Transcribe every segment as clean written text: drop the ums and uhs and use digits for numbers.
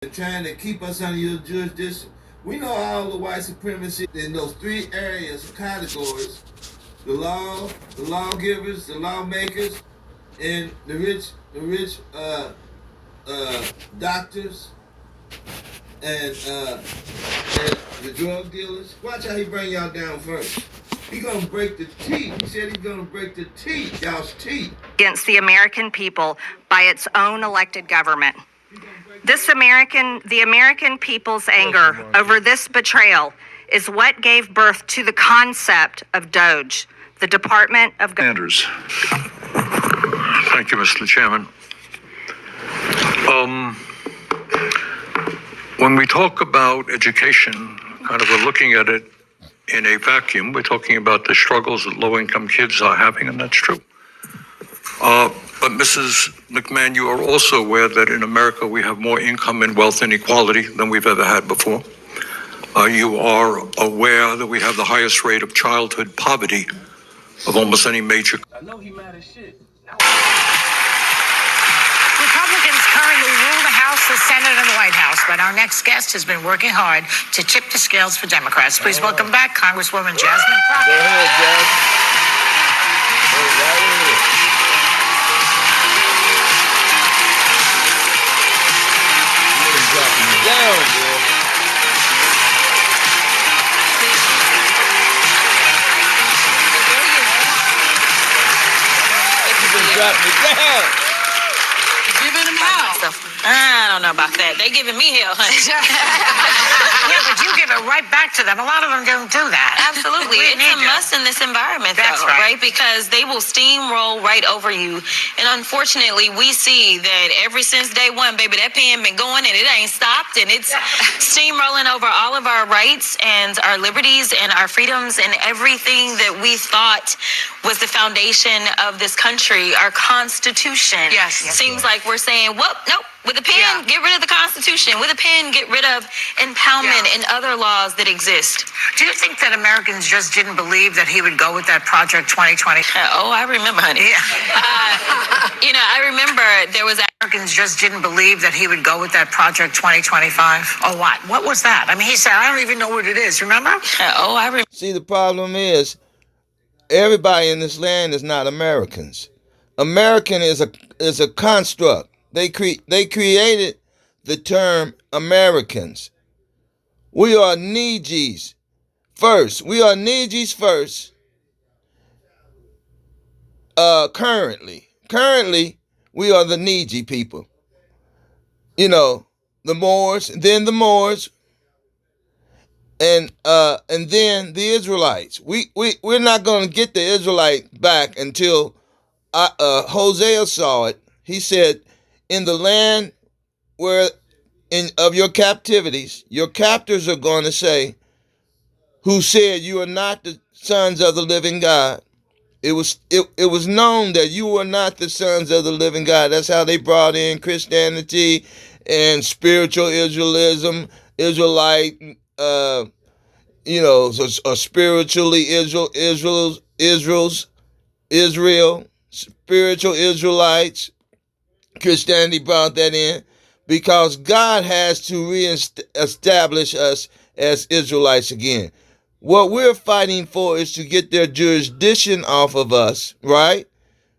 trying to keep us under your jurisdiction. We know all the white supremacy in those three areas, categories: the law, the lawgivers, the lawmakers, and the rich doctors and the drug dealers. Watch how he bring y'all down first. He gonna break the teeth. He said he's gonna break the teeth, y'all's teeth. Against the American people by its own elected government. The American people's anger over this betrayal is what gave birth to the concept of DOGE, the Department of Sanders. Thank you, Mr. Chairman. When we talk about education, kind of we're looking at it in a vacuum. We're talking about the struggles that low-income kids are having, and that's true. But Mrs. McMahon, you are also aware that in America we have more income and wealth inequality than we've ever had before. You are aware that we have the highest rate of childhood poverty of almost any major. I know he mad as shit. Republicans currently rule the House, the Senate, and the White House, but our next guest has been working hard to tip the scales for Democrats. Please welcome back Congresswoman Jasmine Crockett. Go ahead, Jasmine. Go right ahead. Dropping me down, boy. You just dropped me down. Giving them hell. I don't know about that. They giving me hell, honey. Yeah, but you give it right back to them. A lot of them don't do that. Absolutely. It's a must in this environment, That's though, right. Because they will steamroll right over you. And unfortunately, we see that ever since day one, baby, that pen been going and it ain't stopped. And it's steamrolling over all of our rights and our liberties and our freedoms and everything that we thought was the foundation of this country, our Constitution. Yes. Seems like we're saying, well, nope. With a pen, get rid of the Constitution. With a pen, get rid of impoundment and other laws that exist. Do you think that Americans just didn't believe that he would go with that Project 2020? I remember, honey. Yeah. I remember there was Americans just didn't believe that he would go with that Project 2025. Oh, what? What was that? I mean, he said, I don't even know what it is. Remember? I remember. See, the problem is everybody in this land is not Americans. American is a construct. They created the term Americans. We are Negies first. We are Negies first. Currently, we are the Negy people. You know, the Moors, then the Moors, and then the Israelites. We're not going to get the Israelite back until Hosea saw it. He said, in the land of your captivities, your captors are going to say, who said you are not the sons of the living God. It was known that you were not the sons of the living God. That's how they brought in Christianity and spiritual Israelism, Israelite, spiritually Israel, spiritual Israelites. Christianity brought that in because God has to reestablish us as Israelites again. What we're fighting for is to get their jurisdiction off of us, right?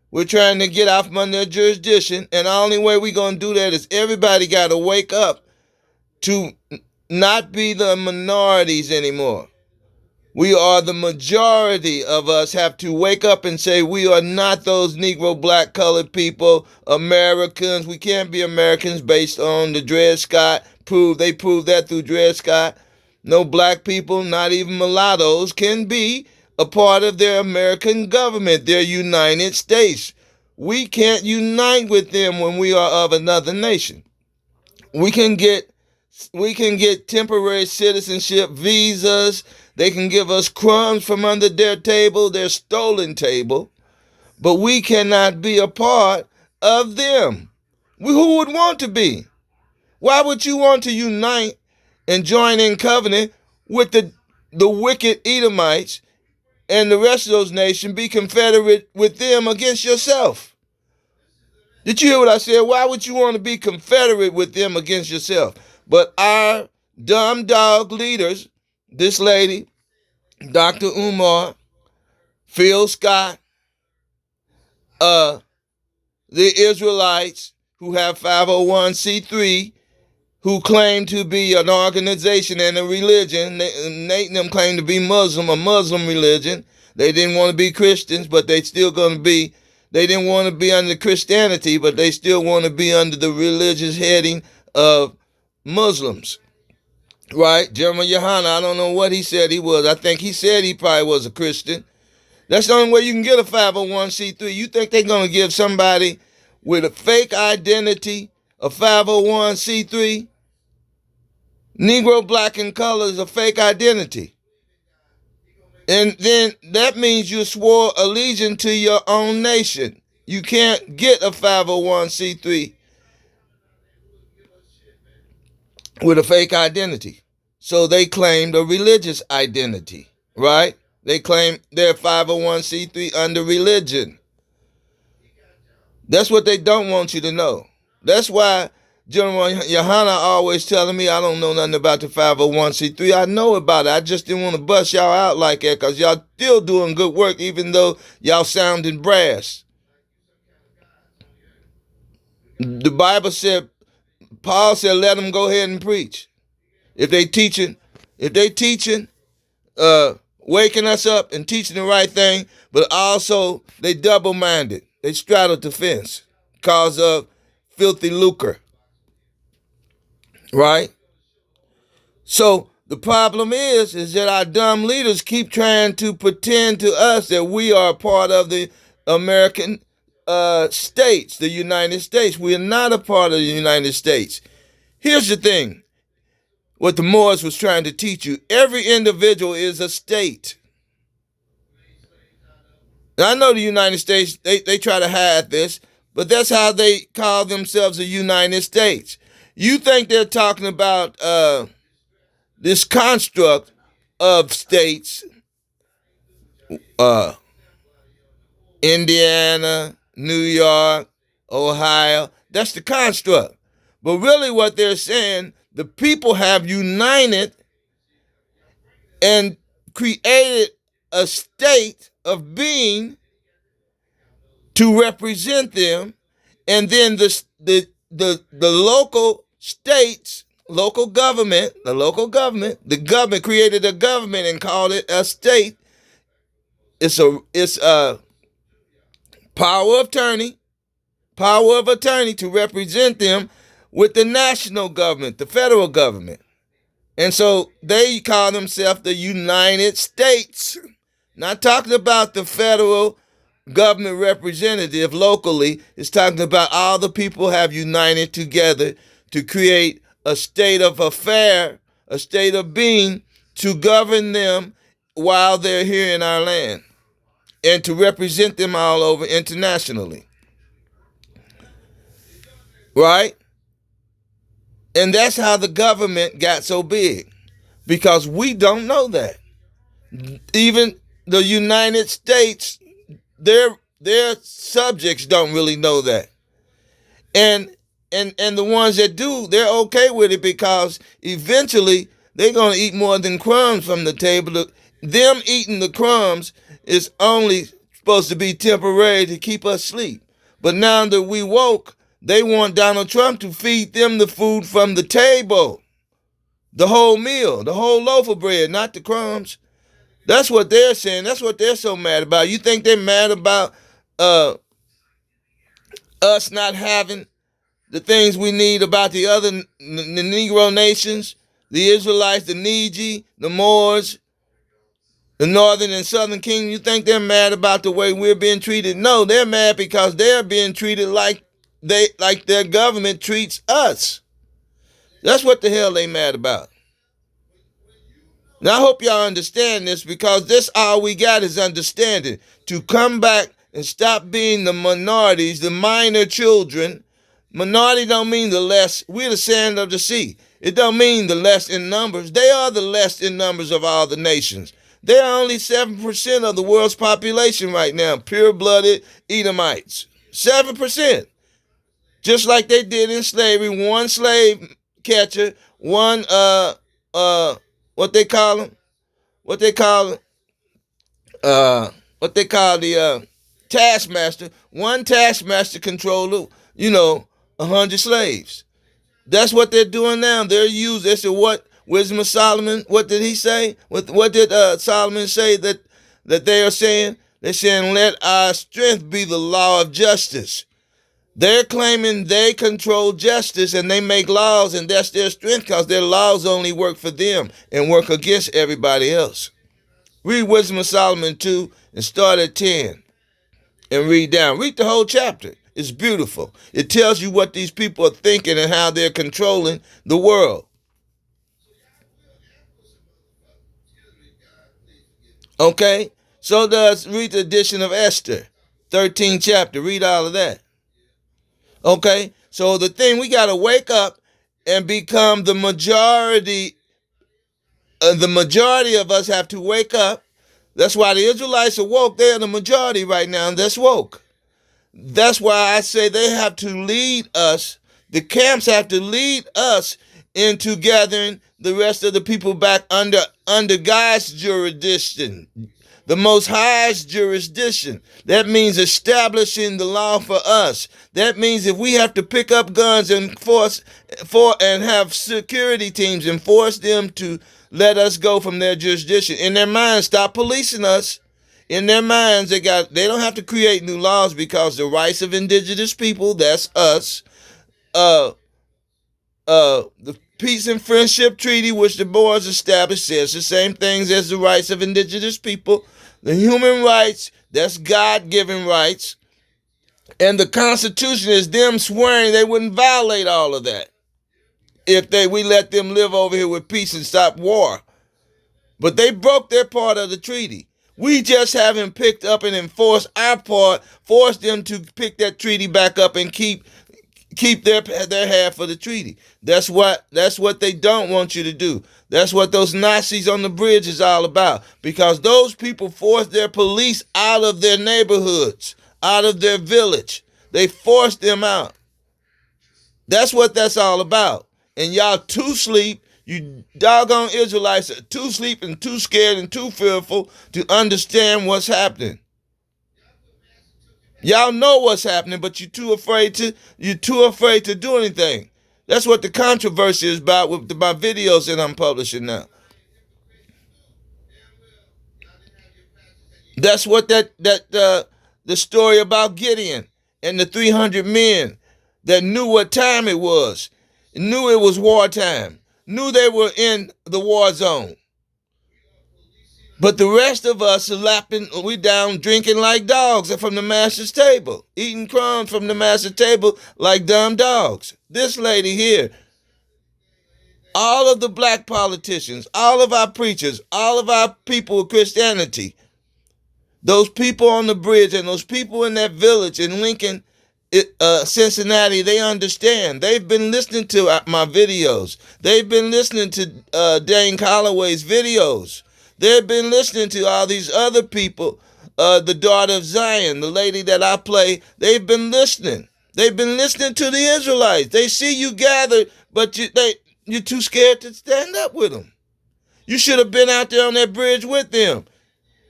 We're trying to get off from under their jurisdiction, and the only way we're going to do that is everybody got to wake up to not be the minorities anymore. We are the majority of us have to wake up and say we are not those Negro, black, colored people, Americans. We can't be Americans based on the Dred Scott. They proved that through Dred Scott. No black people, not even mulattoes, can be a part of their American government, their United States. We can't unite with them when we are of another nation. We can get temporary citizenship visas. They can give us crumbs from under their table, their stolen table, but we cannot be a part of them. Who would want to be? Why would you want to unite and join in covenant with the wicked Edomites and the rest of those nations, be confederate with them against yourself? Did you hear what I said? Why would you want to be confederate with them against yourself? But our dumb dog leaders, this lady, Dr. Umar, Phil Scott, the Israelites who have 501c3, who claim to be an organization and a religion. Nate and them claim to be Muslim, a Muslim religion. They didn't want to be Christians, but they still going to be. They didn't want to be under Christianity, but they still want to be under the religious heading of Muslims. Right? Jeremiah Yohana, I don't know what he said he was. I think he said he probably was a Christian. That's the only way you can get a 501c3. You think they're going to give somebody with a fake identity a 501c3? Negro, black, and color is a fake identity. And then that means you swore allegiance to your own nation. You can't get a 501c3 with a fake identity. So they claimed a religious identity, right? They claim they're 501c3 under religion. That's what they don't want you to know. That's why General Yohana always telling me I don't know nothing about the 501c3. I know about it. I just didn't want to bust y'all out like that because y'all still doing good work even though y'all sounding brass. The Bible said, Paul said, let them go ahead and preach. If they teaching, waking us up and teaching the right thing, but also they double-minded. They straddled the fence because of filthy lucre. Right? So the problem is that our dumb leaders keep trying to pretend to us that we are part of the American states, the United States. We are not a part of the United States. Here's the thing. What the Moors was trying to teach you. Every individual is a state. And I know the United States, they try to hide this, but that's how they call themselves the United States. You think they're talking about this construct of states, Indiana, New York, Ohio. That's the construct. But really what they're saying, the people have united and created a state of being to represent them, and then the local states, the government created a government and called it a state. It's a power of attorney to represent them with the national government, the federal government. And so they call themselves the United States. Not talking about the federal government representative locally. It's talking about all the people have united together to create a state of affair, a state of being to govern them while they're here in our land and to represent them all over internationally. Right? And that's how the government got so big, because we don't know that. Even the United States, their subjects don't really know that. And the ones that do, they're okay with it because eventually they're going to eat more than crumbs from the table. Them eating the crumbs is only supposed to be temporary to keep us asleep. But now that we woke, they want Donald Trump to feed them the food from the table. The whole meal, the whole loaf of bread, not the crumbs. That's what they're saying. That's what they're so mad about. You think they're mad about us not having the things we need about the other the Negro nations, the Israelites, the Neji, the Moors, the Northern and Southern Kingdom? You think they're mad about the way we're being treated? No, they're mad because they're being treated like their government treats us. That's what the hell they mad about. Now, I hope y'all understand this, because this all we got is understanding. To come back and stop being the minorities, the minor children. Minority don't mean the less. We're the sand of the sea. It don't mean the less in numbers. They are the less in numbers of all the nations. They are only 7% of the world's population right now, pure-blooded Edomites. 7%. Just like they did in slavery. One slave catcher, one what they call them? What they call the taskmaster. One taskmaster controller, 100 slaves. That's what they're doing now. They're used. They said, what? Wisdom of Solomon. What did he say? What did Solomon say that they are saying? They're saying, let our strength be the law of justice. They're claiming they control justice and they make laws, and that's their strength because their laws only work for them and work against everybody else. Read Wisdom of Solomon 2 and start at 10 and read down. Read the whole chapter. It's beautiful. It tells you what these people are thinking and how they're controlling the world. Okay? So does read the edition of Esther, 13th chapter. Read all of that. Okay? So the thing, we got to wake up and become the majority. The majority of us have to wake up. That's why the Israelites are woke. They're the majority right now, and that's woke. That's why I say they have to lead us. The camps have to lead us into gathering the rest of the people back under God's jurisdiction, the Most High's jurisdiction. That means establishing the law for us. That means if we have to pick up guns and and have security teams and force them to let us go from their jurisdiction, in their minds, stop policing us. In their minds, they don't have to create new laws because the rights of indigenous people, that's us, the Peace and Friendship Treaty, which the Boers established, says the same things as the rights of indigenous people. The human rights, that's God-given rights. And the Constitution is them swearing they wouldn't violate all of that if we let them live over here with peace and stop war. But they broke their part of the treaty. We just haven't picked up and enforced our part, forced them to pick that treaty back up and keep their half of the treaty. That's what they don't want you to do. That's what those Nazis on the bridge is all about. Because those people forced their police out of their neighborhoods, out of their village. They forced them out. That's what that's all about. And y'all too sleep. You doggone Israelites are too sleep and too scared and too fearful to understand what's happening. Y'all know what's happening, but you're too afraid to do anything. That's what the controversy is about with my videos that I'm publishing now. That's what the story about Gideon and the 300 men that knew what time it was, knew it was wartime, knew they were in the war zone. But the rest of us are we down drinking like dogs from the master's table, eating crumbs from the master's table like dumb dogs. This lady here, all of the black politicians, all of our preachers, all of our people with Christianity, those people on the bridge and those people in that village in Lincoln, Cincinnati, they understand. They've been listening to my videos. They've been listening to Dane Calloway's videos. They've been listening to all these other people, the daughter of Zion, the lady that I play. They've been listening. They've been listening to the Israelites. They see you gathered, but you're too scared to stand up with them. You should have been out there on that bridge with them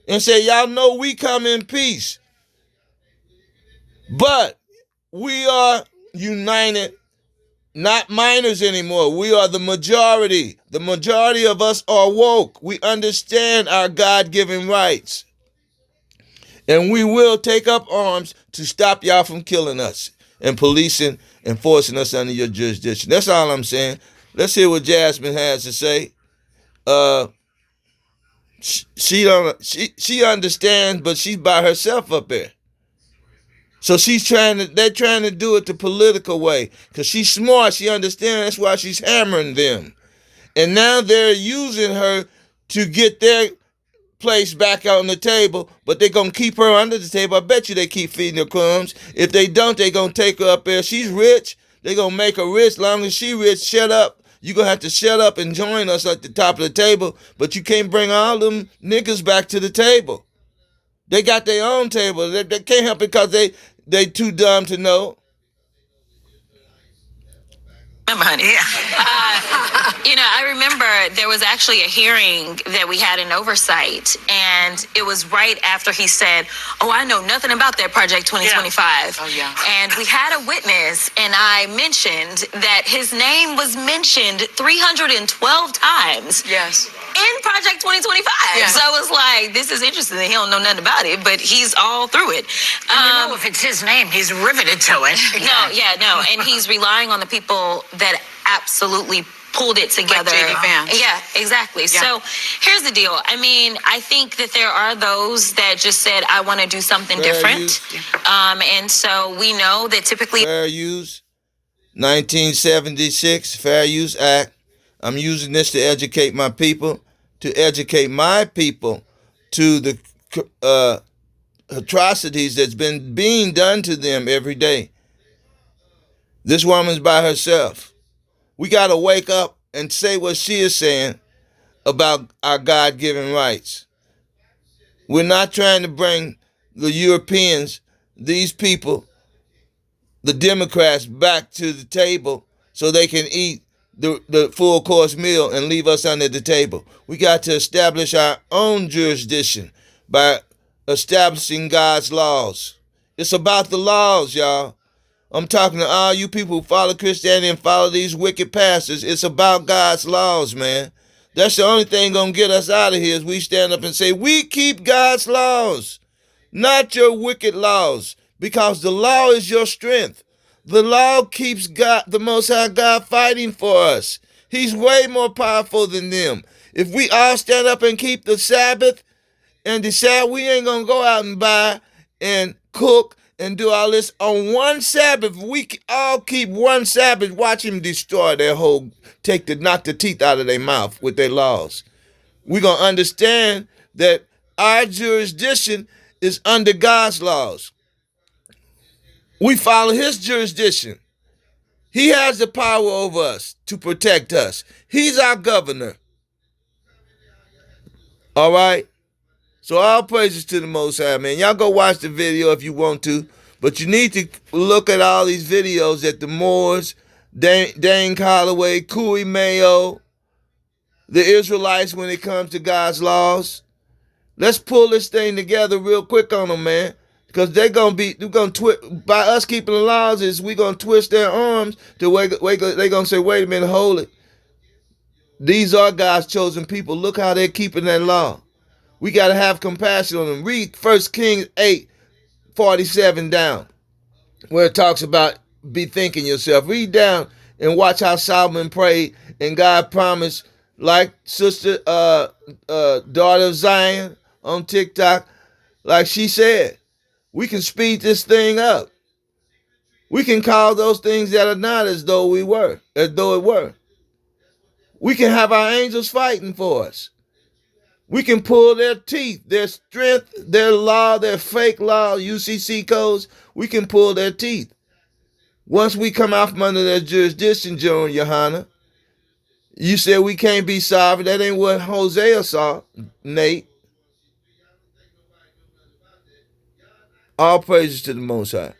and say, y'all know we come in peace. But we are united, not minors anymore. We are the majority. The majority of us are woke. We understand our God-given rights. And we will take up arms to stop y'all from killing us and policing and forcing us under your jurisdiction. That's all I'm saying. Let's hear what Jasmine has to say. She understands, but she's by herself up there. So they're trying to do it the political way. Because she's smart, she understands, that's why she's hammering them. And now they're using her to get their place back out on the table, but they're going to keep her under the table. I bet you they keep feeding her crumbs. If they don't, they're going to take her up there. She's rich. They're going to make her rich. As long as she's rich, shut up. You're going to have to shut up and join us at the top of the table, but you can't bring all them niggas back to the table. They got their own table. They can't help it because they too dumb to know. Remember, honey? Yeah. I remember there was actually a hearing that we had in oversight, and it was right after he said, "Oh, I know nothing about that Project 2025." Oh, yeah. And we had a witness, and I mentioned that his name was mentioned 312 times. Yes. In Project 2025. Yeah. So I was like, this is interesting that he don't know nothing about it, but he's all through it. And if it's his name, he's riveted to it. No. And he's relying on the people that absolutely pulled it together. Like J.D. Vance. Yeah, exactly. Yeah. So here's the deal. I mean, I think that there are those that just said, I want to do something different. And so we know that typically Fair Use, 1976, Fair Use Act. I'm using this to educate my people, to the atrocities that's been being done to them every day. This woman's by herself. We got to wake up and say what she is saying about our God-given rights. We're not trying to bring the Europeans, these people, the Democrats, back to the table so they can eat the full course meal and leave us under the table. We got to establish our own jurisdiction by establishing God's laws. It's about the laws, y'all. I'm talking to all you people who follow Christianity and follow these wicked pastors. It's about God's laws, man. That's the only thing gonna get us out of here is we stand up and say, we keep God's laws, not your wicked laws, because the law is your strength. The law keeps God, the Most High God, fighting for us. He's way more powerful than them. If we all stand up and keep the Sabbath and decide we ain't going to go out and buy and cook and do all this on one Sabbath, we all keep one Sabbath, watch him destroy their whole, knock the teeth out of their mouth with their laws. We're going to understand that our jurisdiction is under God's laws. We follow his jurisdiction. He has the power over us to protect us. He's our governor. All right? So all praises to the Most High, man. Y'all go watch the video if you want to. But you need to look at all these videos that the Moors, Dane Calloway, Cooey Mayo, the Israelites when it comes to God's laws. Let's pull this thing together real quick on them, man. Because by us keeping the laws, we're going to twist their arms to they're going to say, wait a minute, hold it. These are God's chosen people. Look how they're keeping that law. We got to have compassion on them. Read 1 Kings 8:47 down, where it talks about be thinking yourself. Read down and watch how Solomon prayed and God promised, like Sister Daughter of Zion on TikTok, like she said, we can speed this thing up. We can call those things that are not as though it were. We can have our angels fighting for us. We can pull their teeth, their strength, their law, their fake law, UCC codes. We can pull their teeth. Once we come out from under their jurisdiction, Joan Johanna, you said we can't be sovereign. That ain't what Hosea saw, Nate. All praises to the Most High.